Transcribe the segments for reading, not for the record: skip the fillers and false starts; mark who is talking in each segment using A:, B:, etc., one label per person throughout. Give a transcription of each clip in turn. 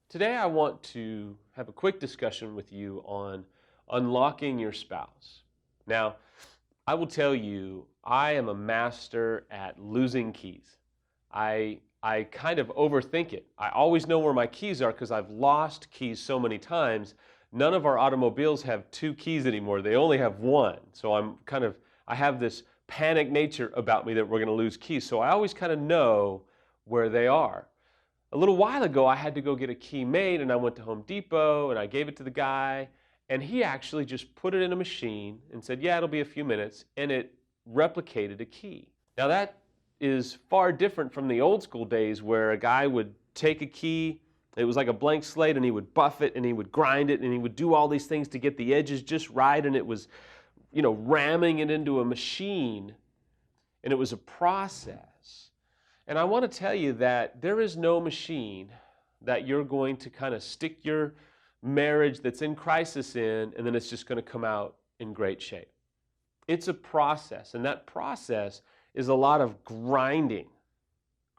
A: Today, I want to have a quick discussion with you on unlocking your spouse. Now, I will tell you, I am a master at losing keys. I kind of overthink it. I always know where my keys are because I've lost keys so many times. None of our automobiles have two keys anymore. They only have one. So I have this panic nature about me that we're going to lose keys. So I always kind of know where they are. A little while ago, I had to go get a key made, and I went to Home Depot and I gave it to the guy, and he actually just put it in a machine and said, yeah, it'll be a few minutes, and it replicated a key. Now that is far different from the old school days where a guy would take a key, it was like a blank slate, and he would buff it and he would grind it and he would do all these things to get the edges just right, and it was, ramming it into a machine, and it was a process. And I want to tell you that there is no machine that you're going to kind of stick your marriage that's in crisis in, and then it's just going to come out in great shape. It's a process, and that process is a lot of grinding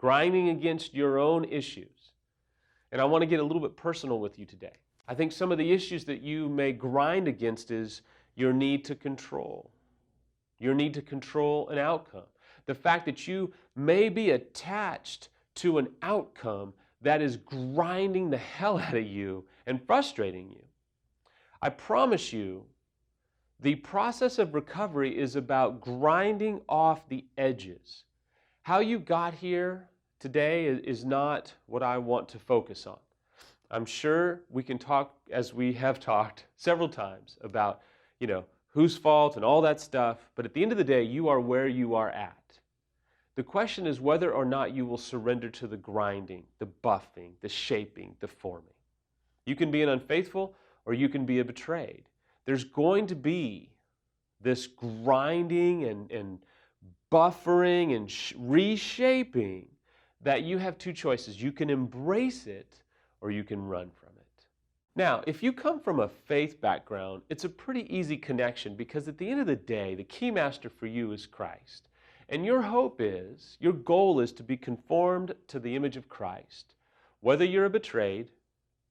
A: against your own issues. And I want to get a little bit personal with you today. I think some of the issues that you may grind against is your need to control. Your need to control an outcome. The fact that you may be attached to an outcome that is grinding the hell out of you and frustrating you. I promise you, the process of recovery is about grinding off the edges. How you got here today is not what I want to focus on. I'm sure we can talk, as we have talked several times, about, whose fault and all that stuff, but at the end of the day, you are where you are at. The question is whether or not you will surrender to the grinding, the buffing, the shaping, the forming. You can be an unfaithful or you can be a betrayed. There's going to be this grinding and buffering and reshaping that you have two choices. You can embrace it or you can run from it. Now, if you come from a faith background, it's a pretty easy connection because at the end of the day, the key master for you is Christ. And your goal is to be conformed to the image of Christ, whether you're a betrayed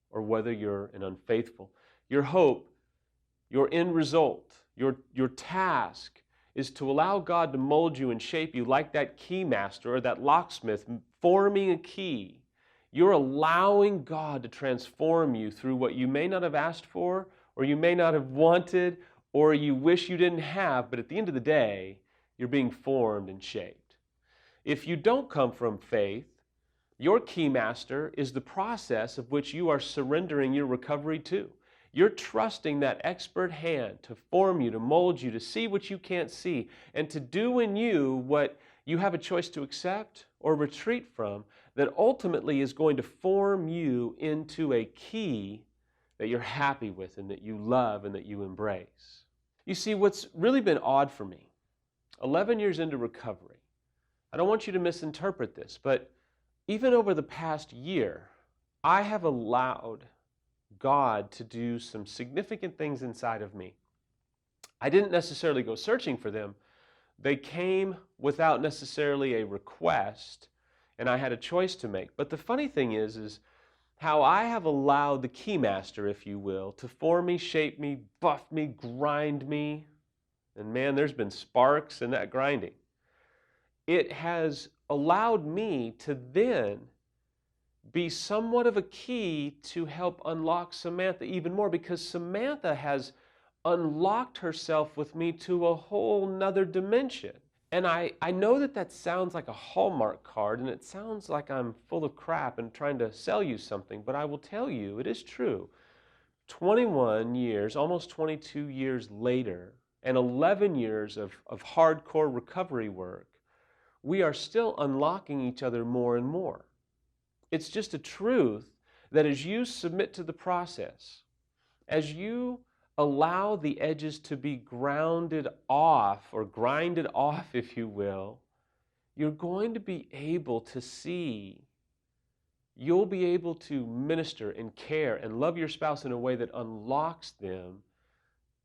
A: or whether you're an unfaithful. Your hope, your end result, your task is to allow God to mold you and shape you like that key master or that locksmith forming a key. You're allowing God to transform you through what you may not have asked for, or you may not have wanted, or you wish you didn't have, but at the end of the day, you're being formed and shaped. If you don't come from faith, your key master is the process of which you are surrendering your recovery to. You're trusting that expert hand to form you, to mold you, to see what you can't see, and to do in you what you have a choice to accept or retreat from, that ultimately is going to form you into a key that you're happy with and that you love and that you embrace. You see, what's really been odd for me, 11 years into recovery, I don't want you to misinterpret this, but even over the past year, I have allowed God to do some significant things inside of me. I didn't necessarily go searching for them. They came without necessarily a request, and I had a choice to make. But the funny thing is how I have allowed the key master, if you will, to form me, shape me, buff me, grind me. And man, there's been sparks in that grinding. It has allowed me to then be somewhat of a key to help unlock Samantha even more, because Samantha has unlocked herself with me to a whole nother dimension. And I know that sounds like a Hallmark card, and it sounds like I'm full of crap and trying to sell you something, but I will tell you, it is true. 21 years, almost 22 years later, and 11 years of hardcore recovery work, we are still unlocking each other more and more. It's just a truth that as you submit to the process, as you allow the edges to be grounded off, or grinded off, if you will, you're going to be able to see, you'll be able to minister and care and love your spouse in a way that unlocks them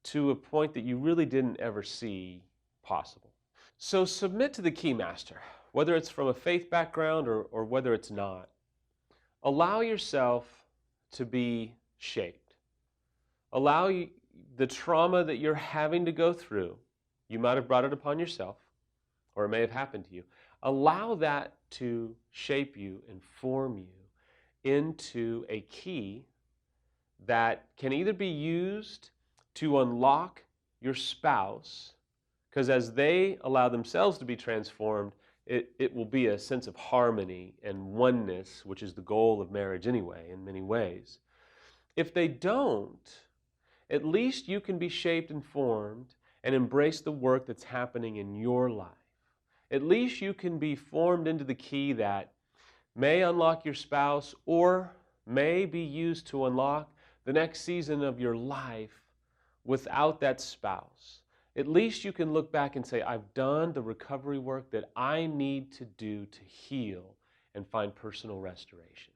A: to a point that you really didn't ever see possible. So submit to the key master, whether it's from a faith background or whether it's not. Allow yourself to be shaped. Allow the trauma that you're having to go through. You might have brought it upon yourself, or it may have happened to you. Allow that to shape you and form you into a key that can either be used to unlock your spouse, because as they allow themselves to be transformed, it will be a sense of harmony and oneness, which is the goal of marriage anyway, in many ways. If they don't, at least you can be shaped and formed and embrace the work that's happening in your life. At least you can be formed into the key that may unlock your spouse or may be used to unlock the next season of your life without that spouse. At least you can look back and say, I've done the recovery work that I need to do to heal and find personal restoration.